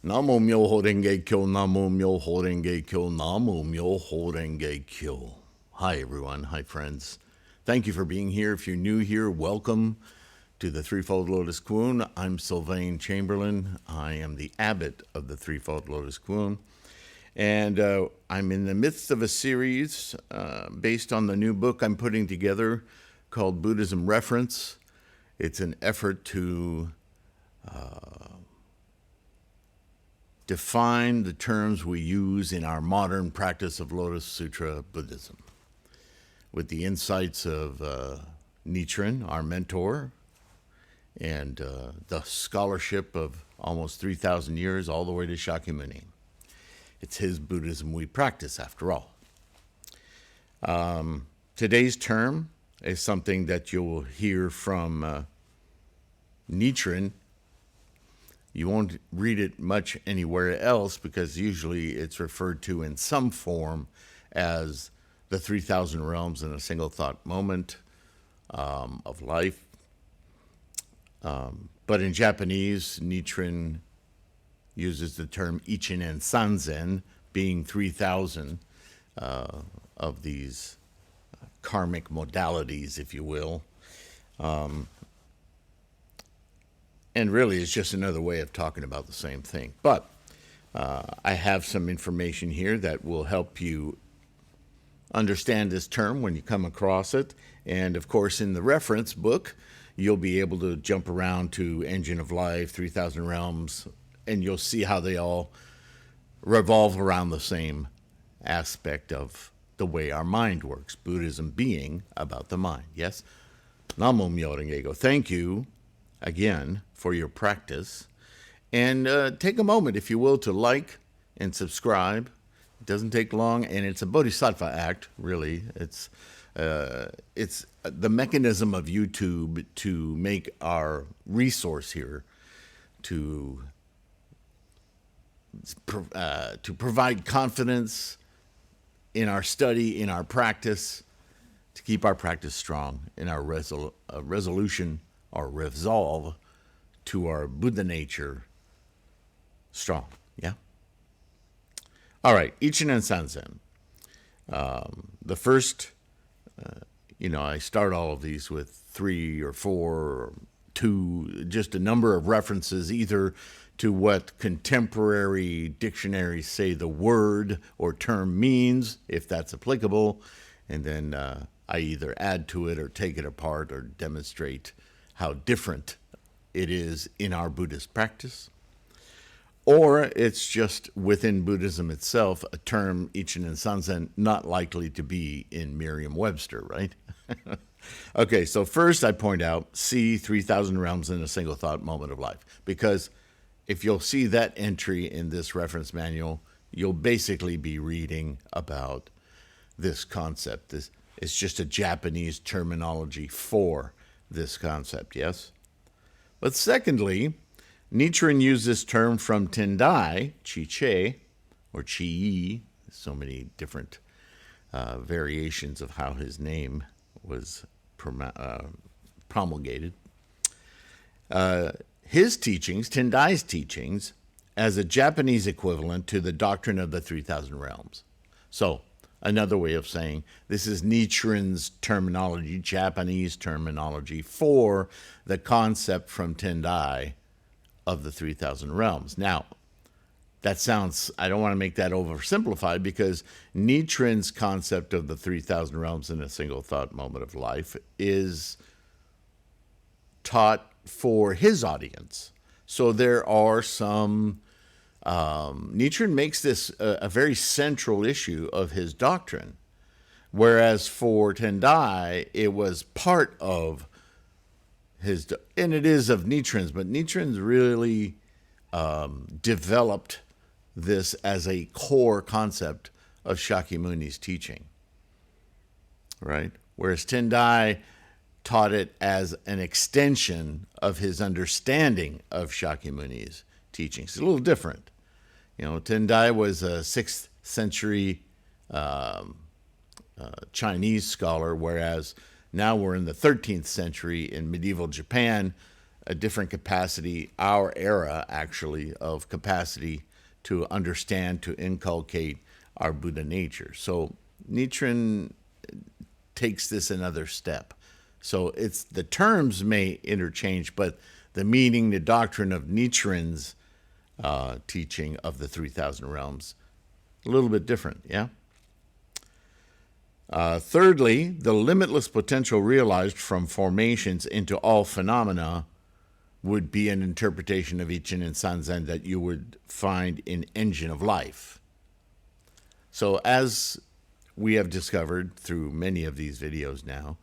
Namo Myoho Renge Kyo, Namo Myoho Renge Kyo, Namo Myoho Renge Kyo. Hi, everyone. Hi, friends. Thank you for being here. If you're new here, welcome to the Threefold Lotus Kuan. I'm Sylvain Chamberlain. I am the abbot of the Threefold Lotus Kuan. And I'm in the midst of a series based on the new book I'm putting together called Buddhism Reference. It's an effort to define the terms we use in our modern practice of Lotus Sutra Buddhism with the insights of Nichiren, our mentor, and the scholarship of almost 3,000 years all the way to Shakyamuni. It's his Buddhism we practice, after all. Today's term is something that you'll hear from Nichiren. You won't read it much anywhere else because usually it's referred to in some form as the 3,000 realms in a single thought moment of life. But in Japanese, Nichiren uses the term Ichinen Sanzen, being 3,000 of these karmic modalities, if you will. And really, it's just another way of talking about the same thing. But I have some information here that will help you understand this term when you come across it. And of course, in the reference book, you'll be able to jump around to Engine of Life, 3,000 Realms, and you'll see how they all revolve around the same aspect of the way our mind works. Buddhism being about the mind. Yes? Namo Myoho Renge Kyo. Thank you again for your practice. And take a moment, if you will, to like and subscribe. It doesn't take long, and it's a bodhisattva act, really. It's the mechanism of YouTube to make our resource here to provide confidence in our study, in our practice, to keep our practice strong, in our resolution or resolve to our Buddha nature strong. Yeah? All right, Ichinen Sanzen. The first, I start all of these with 3 or 4 or 2, just a number of references either to what contemporary dictionaries say the word or term means, if that's applicable, and then I either add to it or take it apart or demonstrate how different it is in our Buddhist practice. Or it's just within Buddhism itself, a term, Ichinen Sanzen, not likely to be in Merriam-Webster, right? Okay, so first I point out, see 3,000 realms in a single thought moment of life. Because if you'll see that entry in this reference manual, you'll basically be reading about this concept. It's just a Japanese terminology for this concept, yes? But secondly, Nichiren used this term from Tendai, Chi-che, or Chi-yi, so many different variations of how his name was promulgated. His teachings, Tendai's teachings, as a Japanese equivalent to the doctrine of the 3,000 realms. So, another way of saying this is Nichiren's terminology, Japanese terminology, for the concept from Tendai of the 3,000 realms. Now, that sounds, I don't want to make that oversimplified because Nichiren's concept of the 3,000 realms in a single thought moment of life is taught for his audience. So there are some, Nichiren makes this a very central issue of his doctrine, whereas for Tendai, it was part of his, and it is of Nichiren's, but Nichiren's really developed this as a core concept of Shakyamuni's teaching, right? Whereas Tendai taught it as an extension of his understanding of Shakyamuni's teachings. It's a little different. Tendai was a 6th century Chinese scholar, whereas now we're in the 13th century in medieval Japan. a different capacity, our era actually, of capacity to understand, to inculcate our Buddha nature. So Nichiren takes this another step. So it's the terms may interchange, but the meaning, the doctrine of Nichiren's teaching of the 3,000 realms, a little bit different, yeah? Thirdly, the limitless potential realized from formations into all phenomena would be an interpretation of Ichinen Sanzen that you would find in Engine of Life. So as we have discovered through many of these videos now,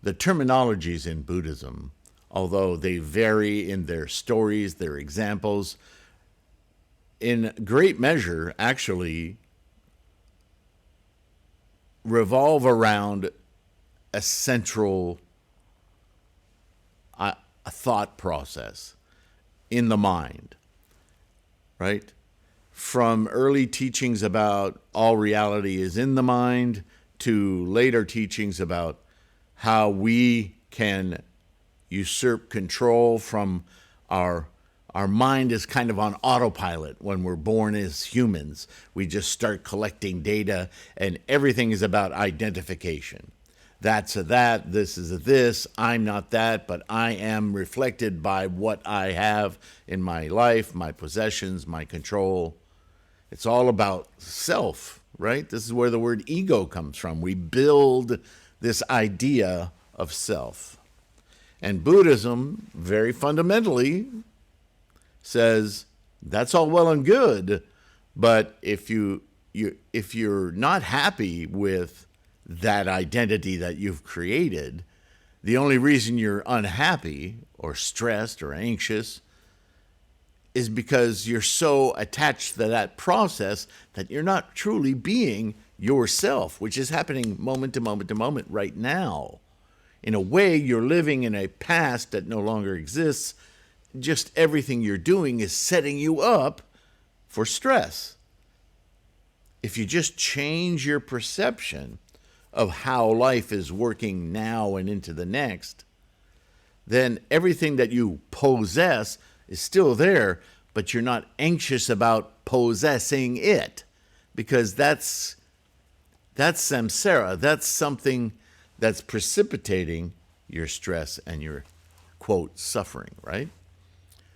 the terminologies in Buddhism, although they vary in their stories, their examples, in great measure actually revolve around a central a thought process in the mind, right? From early teachings about all reality is in the mind to later teachings about how we can usurp control from our mind is kind of on autopilot when we're born as humans. We just start collecting data and everything is about identification. That's a that, this is a this, I'm not that, but I am reflected by what I have in my life, my possessions, my control. It's all about self, right? This is where the word ego comes from. We build this idea of self. And Buddhism, very fundamentally, says that's all well and good, but if you're not happy with that identity that you've created, the only reason you're unhappy or stressed or anxious is because you're so attached to that process that you're not truly being yourself, which is happening moment to moment to moment right now. In a way, you're living in a past that no longer exists. Just everything you're doing is setting you up for stress. If you just change your perception of how life is working now and into the next, then everything that you possess is still there, but you're not anxious about possessing it, because that's samsara. That's something that's precipitating your stress and your, quote, suffering, right?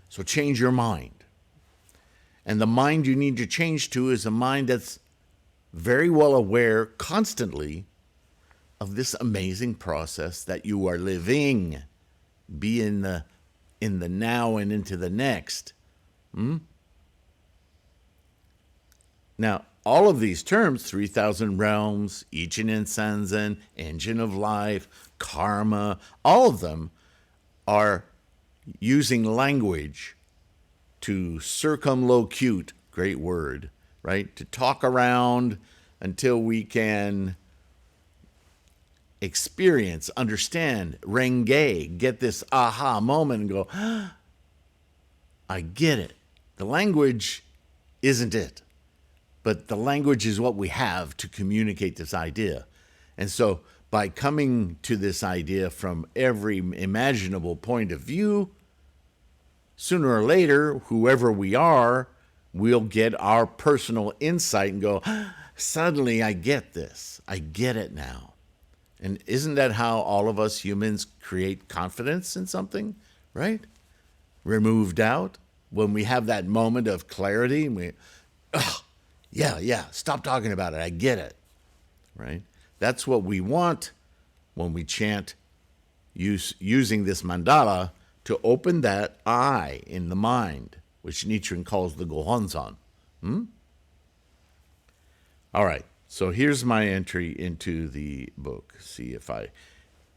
So change your mind. And the mind you need to change to is a mind that's very well aware constantly of this amazing process that you are living. Be in the now and into the next. Now, all of these terms, 3,000 realms, Ichinen Sanzen, Engine of Life, karma, all of them are using language to circumlocute, great word, right? To talk around until we can experience, understand, renge, get this aha moment and go, I get it. The language isn't it, but the language is what we have to communicate this idea. And so by coming to this idea from every imaginable point of view, sooner or later, whoever we are, we'll get our personal insight and go, suddenly I get this. I get it now. And isn't that how all of us humans create confidence in something, right? Remove doubt. When we have that moment of clarity, and we, yeah, stop talking about it. I get it, right? That's what we want when we chant using this mandala to open that eye in the mind, which Nichiren calls the Gohonzon. All right, so here's my entry into the book. See if I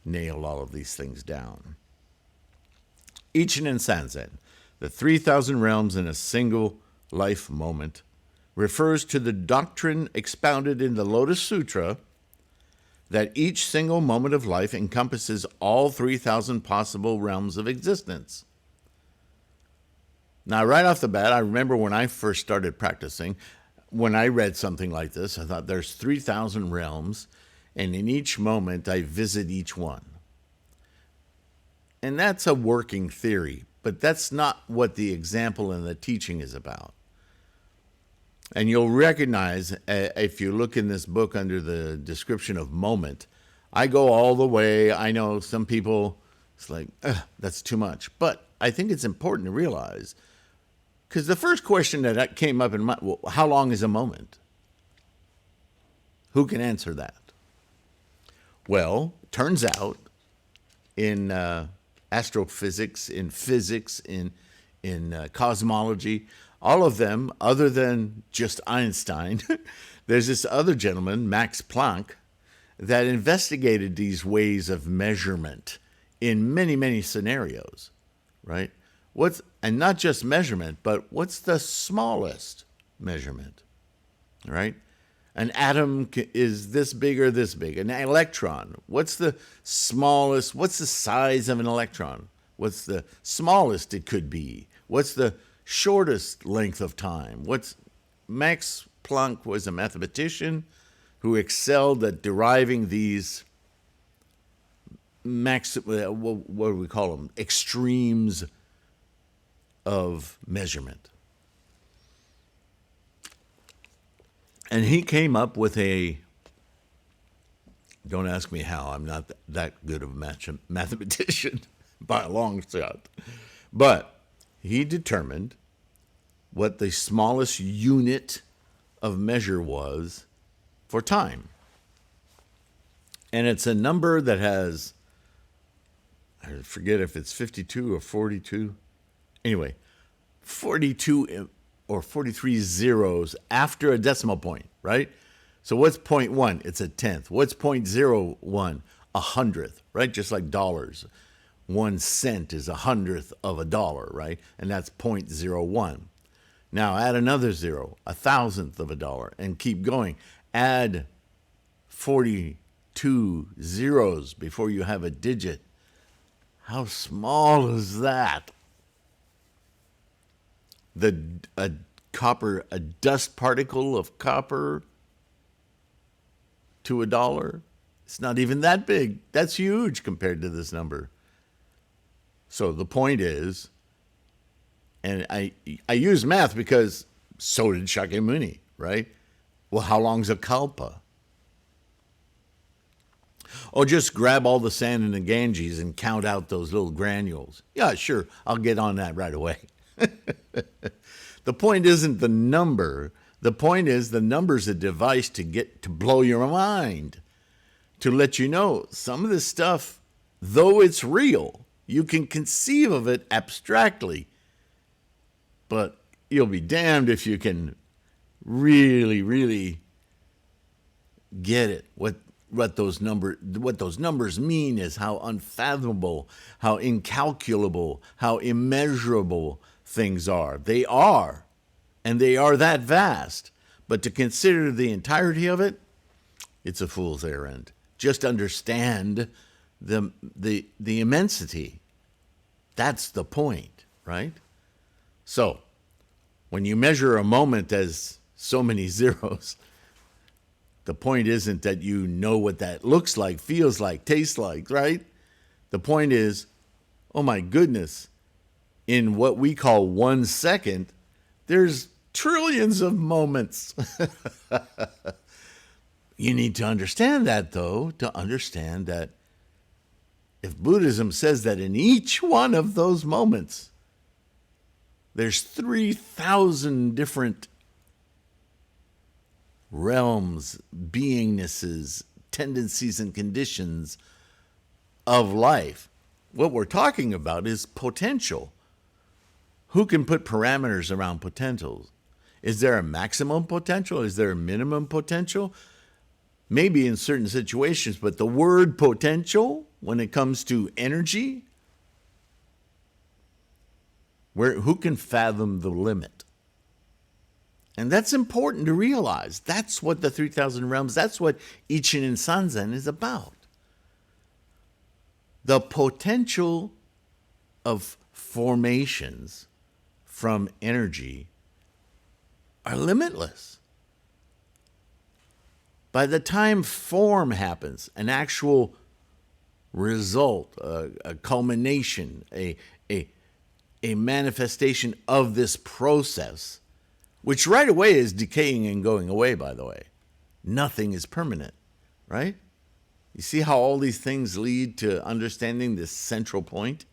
nail all of these things down. Ichinen Sanzen, the 3,000 realms in a single life moment, refers to the doctrine expounded in the Lotus Sutra that each single moment of life encompasses all 3,000 possible realms of existence. Now, right off the bat, I remember when I first started practicing, when I read something like this, I thought there's 3,000 realms, and in each moment I visit each one. And that's a working theory, but that's not what the example and the teaching is about. And you'll recognize, if you look in this book under the description of moment, I go all the way. I know some people, it's like, that's too much. But I think it's important to realize, because the first question that came up in my, well, how long is a moment? Who can answer that? Well, turns out in astrophysics, in physics, in cosmology, all of them, other than just Einstein, there's this other gentleman, Max Planck, that investigated these ways of measurement in many, many scenarios, right? And not just measurement, but what's the smallest measurement, right? An atom is this big or this big. An electron, what's the smallest, what's the size of an electron? What's the smallest it could be? What's the shortest length of time? Max Planck was a mathematician who excelled at deriving these what do we call them? Extremes of measurement. And he came up with don't ask me how, I'm not that good of a mathematician by a long shot. But he determined what the smallest unit of measure was for time. And it's a number that has, I forget if it's 52 or 42. Anyway, 42 or 43 zeros after a decimal point, right? So what's 0.1? It's a tenth. What's 0.01? A hundredth, right? Just like dollars. 1 cent is a hundredth of a dollar, right? And that's 0.01. Now add another zero, a thousandth of a dollar, and keep going. Add 42 zeros before you have a digit. How small is that? A dust particle of copper to a dollar, it's not even that big. That's huge compared to this number. So the point is, and I use math because so did Shakyamuni, right? Well, how long's a kalpa? Oh, just grab all the sand in the Ganges and count out those little granules. Yeah, sure, I'll get on that right away. The point isn't the number. The point is the number's a device to blow your mind, to let you know some of this stuff, though it's real, you can conceive of it abstractly, but you'll be damned if you can really, really get it. What those numbers mean is how unfathomable, how incalculable, how immeasurable things are. They are, and they are that vast. But to consider the entirety of it, it's a fool's errand. Just understand the immensity. That's the point, right? So, when you measure a moment as so many zeros, the point isn't that you know what that looks like, feels like, tastes like, right? The point is, oh my goodness, in what we call 1 second, there's trillions of moments. You need to understand that, though, to understand that if Buddhism says that in each one of those moments, there's 3,000 different realms, beingnesses, tendencies, and conditions of life. What we're talking about is potential. Who can put parameters around potentials? Is there a maximum potential? Is there a minimum potential? Maybe in certain situations, but the word potential, when it comes to energy, who can fathom the limit? And that's important to realize. That's what the 3,000 realms, that's what Ichinen Sanzen is about. The potential of formations from energy are limitless. By the time form happens, an actual result, a culmination, a manifestation of this process, which right away is decaying and going away, by the way. Nothing is permanent, right? You see how all these things lead to understanding this central point?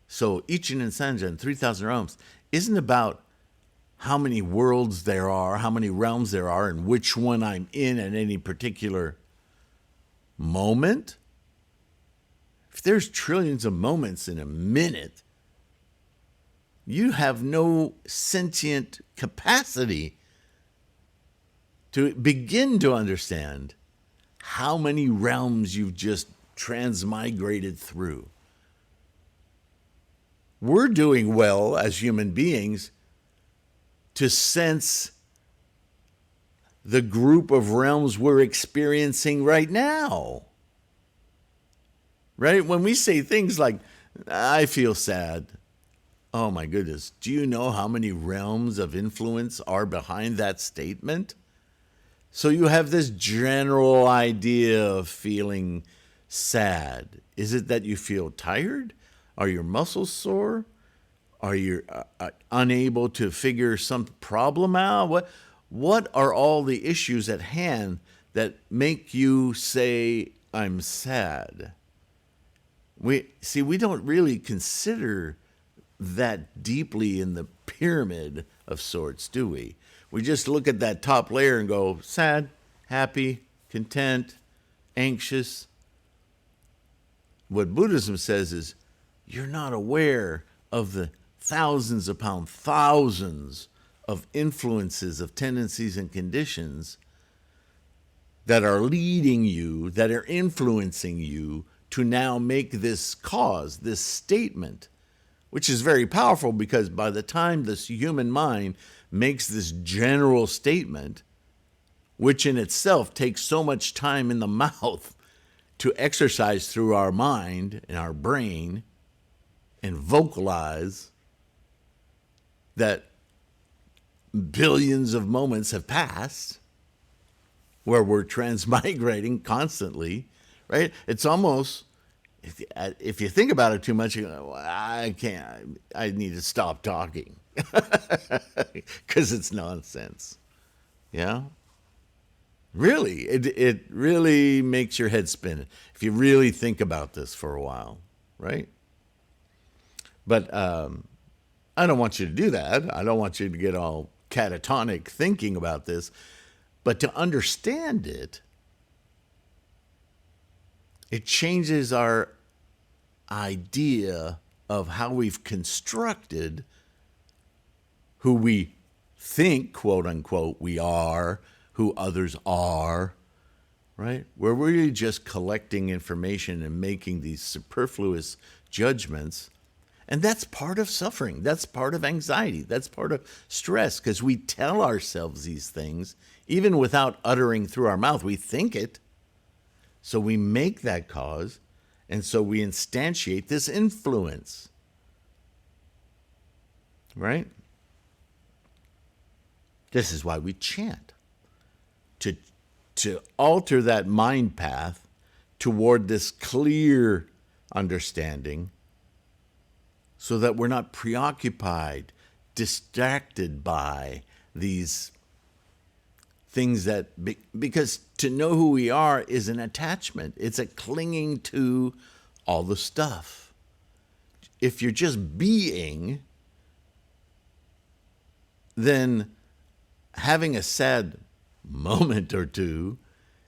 So Ichinen Sanzen, 3,000 realms, isn't about how many worlds there are, how many realms there are, and which one I'm in at any particular moment. If there's trillions of moments in a minute, you have no sentient capacity to begin to understand how many realms you've just transmigrated through. We're doing well as human beings to sense the group of realms we're experiencing right now. Right? When we say things like, I feel sad. Oh my goodness. Do you know how many realms of influence are behind that statement? So you have this general idea of feeling sad. Is it that you feel tired? Are your muscles sore? Are you unable to figure some problem out? What are all the issues at hand that make you say, I'm sad? We don't really consider that deeply in the pyramid of sorts, do we? We just look at that top layer and go, sad, happy, content, anxious. What Buddhism says is, you're not aware of the thousands upon thousands of influences, of tendencies and conditions that are leading you, that are influencing you to now make this cause, this statement, which is very powerful because by the time this human mind makes this general statement, which in itself takes so much time in the mouth to exercise through our mind and our brain and vocalize that billions of moments have passed where we're transmigrating constantly, right? It's almost, if you think about it too much, you go, well, I need to stop talking because it's nonsense. Yeah? Really, it really makes your head spin if you really think about this for a while, right? But I don't want you to do that. I don't want you to get all catatonic thinking about this. But to understand it, it changes our idea of how we've constructed who we think, quote unquote, we are, who others are, right? We're really just collecting information and making these superfluous judgments. And that's part of suffering. That's part of anxiety. That's part of stress because we tell ourselves these things even without uttering through our mouth. We think it. So we make that cause. And so we instantiate this influence. Right? This is why we chant. To alter that mind path toward this clear understanding so that we're not preoccupied, distracted by these things that, because to know who we are is an attachment. It's a clinging to all the stuff. If you're just being, then having a sad moment or two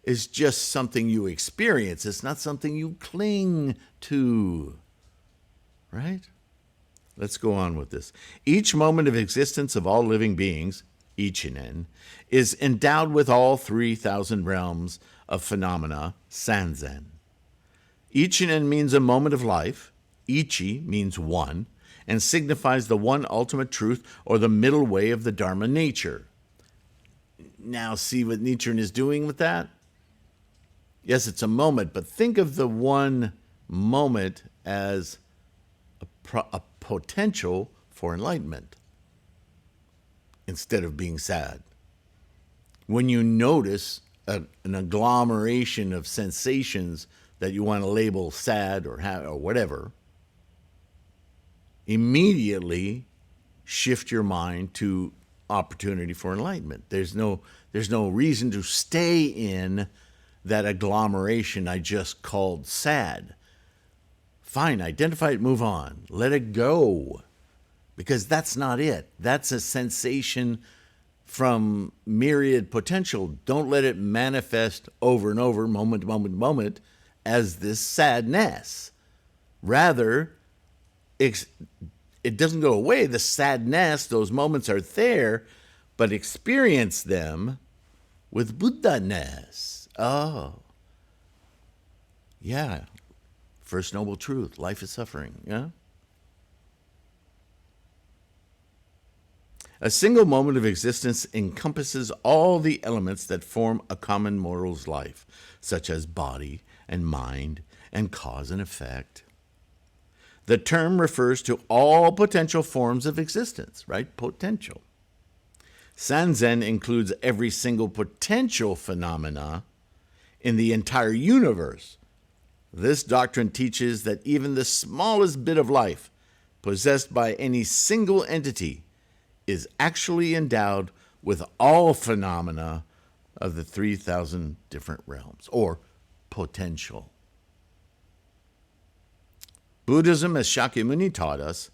is just something you experience. It's not something you cling to, right? Let's go on with this. Each moment of existence of all living beings, Ichinen, is endowed with all 3,000 realms of phenomena, Sanzen. Ichinen means a moment of life. Ichi means one, and signifies the one ultimate truth or the middle way of the Dharma nature. Now see what Nichiren is doing with that? Yes, it's a moment, but think of the one moment as a potential for enlightenment instead of being sad. When you notice an agglomeration of sensations that you want to label sad or whatever, immediately shift your mind to opportunity for enlightenment. There's no reason to stay in that agglomeration I just called sad. Fine, identify it, move on. Let it go. Because that's not it. That's a sensation from myriad potential. Don't let it manifest over and over, moment to moment to moment, as this sadness. Rather, it doesn't go away. The sadness, those moments are there, but experience them with Buddha-ness. Oh, yeah. First noble truth, life is suffering, yeah? A single moment of existence encompasses all the elements that form a common mortal's life, such as body and mind and cause and effect. The term refers to all potential forms of existence, right? Potential. Sanzen includes every single potential phenomena in the entire universe. This doctrine teaches that even the smallest bit of life possessed by any single entity is actually endowed with all phenomena of the 3,000 different realms, or potential. Buddhism, as Shakyamuni taught us,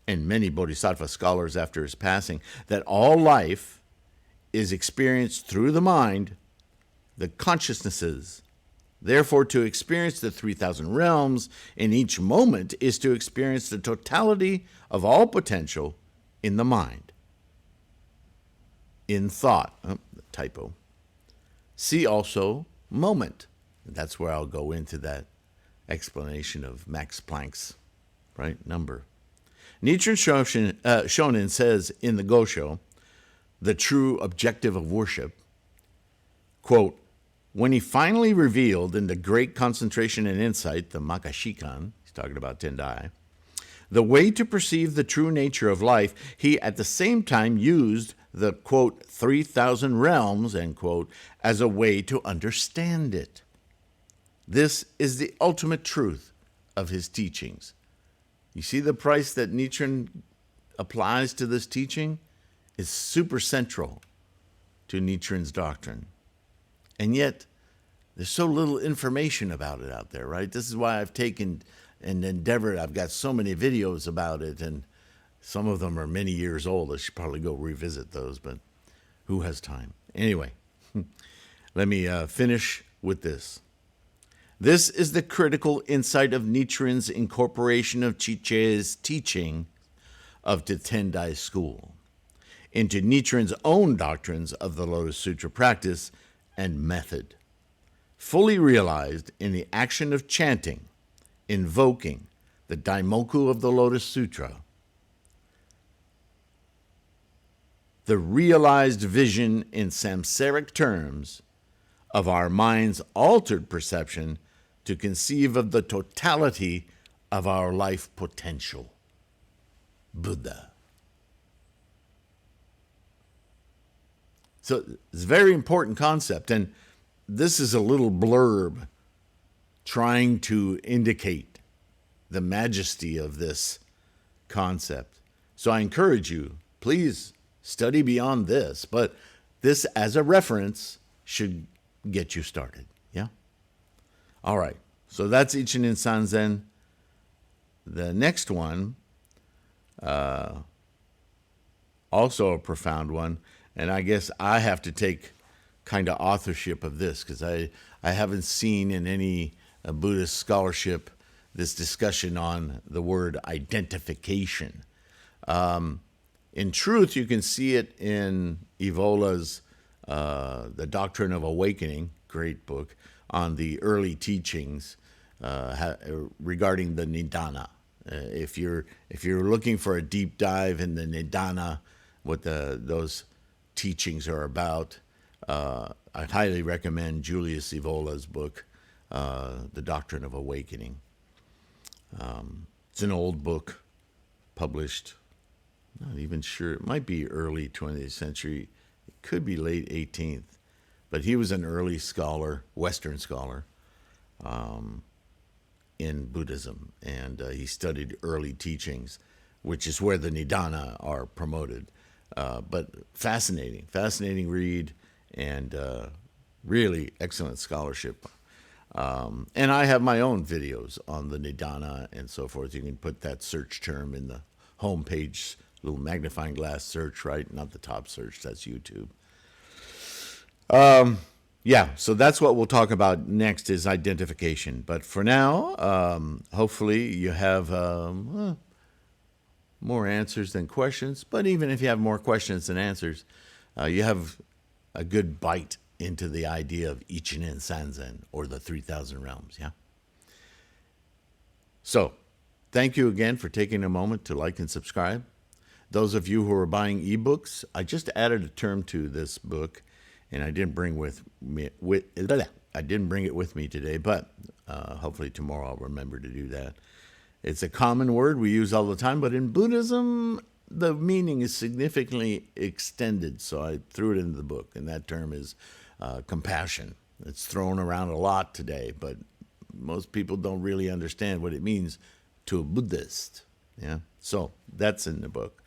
and many Bodhisattva scholars after his passing, that all life is experienced through the mind, the consciousnesses. Therefore, to experience the 3,000 realms in each moment is to experience the totality of all potential in the mind. In thought, typo. See also moment. That's where I'll go into that explanation of Max Planck's number. Nichiren Shonin says in the Gosho, the true objective of worship, quote, when he finally revealed in the great concentration and insight, the Makashikan, he's talking about Tendai, the way to perceive the true nature of life, he at the same time used the, quote, 3,000 realms, end quote, as a way to understand it. This is the ultimate truth of his teachings. You see the price that Nichiren applies to this teaching is super central to Nichiren's doctrine. And yet, there's so little information about it out there, right? This is why I've taken and endeavored, I've got so many videos about it, and some of them are many years old. I should probably go revisit those, but who has time? Anyway, let me finish with this. This is the critical insight of Nichiren's incorporation of Chiche's teaching of the Tendai school into Nichiren's own doctrines of the Lotus Sutra practice and method, fully realized in the action of chanting, invoking the Daimoku of the Lotus Sutra. The realized vision in samsaric terms of our mind's altered perception to conceive of the totality of our life potential. Buddha. So it's a very important concept, and this is a little blurb trying to indicate the majesty of this concept. So I encourage you, please study beyond this, but this as a reference should get you started, yeah? All right, so that's Ichinen Sanzen. The next one, also a profound one, and I guess I have to take kind of authorship of this because I haven't seen in any Buddhist scholarship this discussion on the word identification. In truth, you can see it in Evola's The Doctrine of Awakening, great book, on the early teachings regarding the Nidana. If you're looking for a deep dive in the Nidana, what those teachings are about, I highly recommend Julius Evola's book, The Doctrine of Awakening. It's an old book, published, not even sure, it might be early 20th century, it could be late 18th, But he was an early scholar, Western scholar, in Buddhism, and he studied early teachings, which is where the Nidana are promoted. But fascinating read, and really excellent scholarship. And I have my own videos on the Nidana and so forth. You can put that search term in the home page, little magnifying glass search, right? Not the top search, that's YouTube. Yeah, so that's what we'll talk about next is identification. But for now, hopefully you have more answers than questions. But even if you have more questions than answers, you have a good bite into the idea of Ichinen Sanzen, or the 3,000 realms, yeah? So, thank you again for taking a moment to like and subscribe. Those of you who are buying ebooks, I just added a term to this book, and I didn't bring I didn't bring it with me today, but hopefully tomorrow I'll remember to do that. It's a common word we use all the time, but in Buddhism, the meaning is significantly extended, so I threw it into the book, and that term is compassion. It's thrown around a lot today, but most people don't really understand what it means to a Buddhist. Yeah, so that's in the book.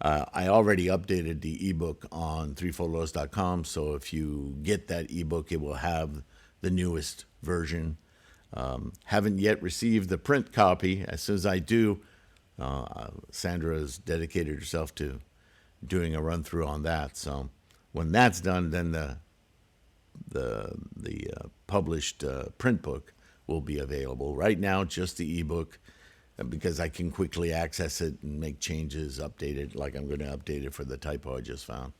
I already updated the ebook on threefoldlotus.com, so if you get that ebook, it will have the newest version. Haven't yet received the print copy. As soon as I do, Sandra has dedicated herself to doing a run through on that. So when that's done, then the published print book will be available. Right now, just the ebook, because I can quickly access it and make changes, update it, like I'm going to update it for the typo I just found.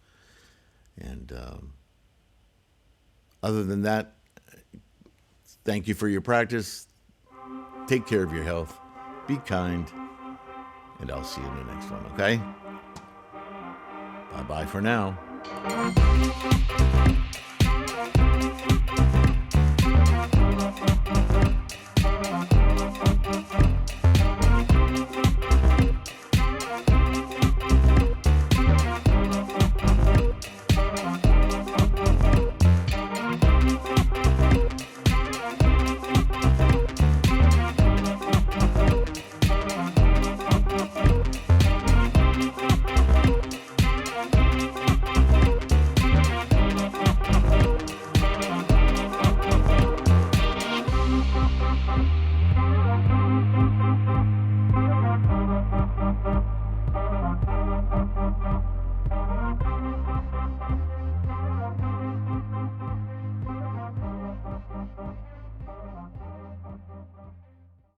And other than that, thank you for your practice. Take care of your health. Be kind. And I'll see you in the next one, okay? Bye-bye for now.